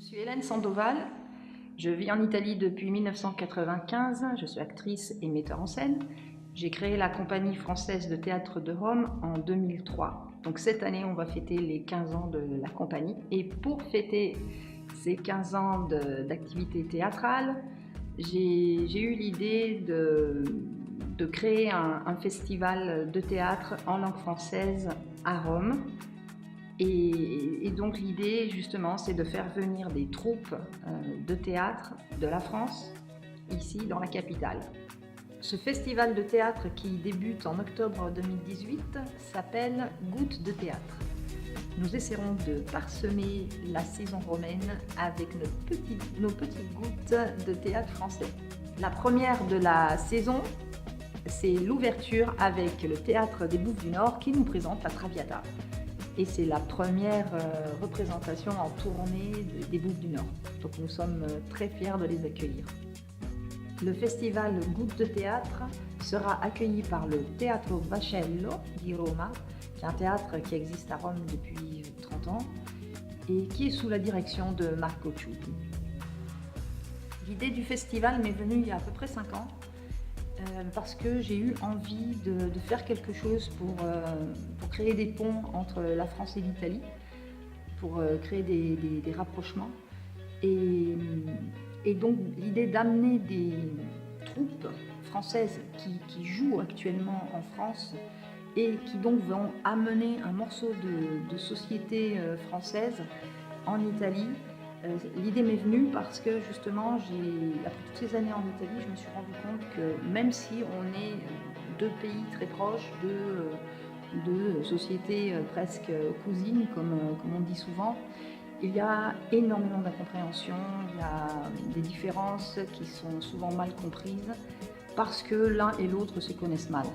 Je suis Hélène Sandoval, je vis en Italie depuis 1995, je suis actrice et metteur en scène. J'ai créé la compagnie française de théâtre de Rome en 2003. Donc cette année, on va fêter les 15 ans de la compagnie. Et pour fêter ces 15 ans d'activité théâtrale, j'ai eu l'idée de créer un festival de théâtre en langue française à Rome. Et donc l'idée justement c'est de faire venir des troupes de théâtre de la France ici dans la capitale. Ce festival de théâtre qui débute en octobre 2018 s'appelle Gouttes de théâtre. Nous essaierons de parsemer la saison romaine avec nos petites gouttes de théâtre français. La première de la saison, c'est l'ouverture avec le Théâtre des Bouffes du Nord qui nous présente la Traviata. Et c'est la première représentation en tournée des Bouffes du Nord. Donc nous sommes très fiers de les accueillir. Le festival Gouttes de théâtre sera accueilli par le Teatro Vascello di Roma, qui est un théâtre qui existe à Rome depuis 30 ans et qui est sous la direction de Marco Ciuti. L'idée du festival m'est venue il y a à peu près 5 ans. Parce que j'ai eu envie de faire quelque chose pour créer des ponts entre la France et l'Italie, pour créer des rapprochements. Et donc l'idée d'amener des troupes françaises qui jouent actuellement en France et qui donc vont amener un morceau de société française en Italie. L'idée m'est venue parce que justement, après toutes ces années en Italie, je me suis rendu compte que même si on est deux pays très proches, deux sociétés presque cousines, comme on dit souvent, il y a énormément d'incompréhension, il y a des différences qui sont souvent mal comprises parce que l'un et l'autre se connaissent mal.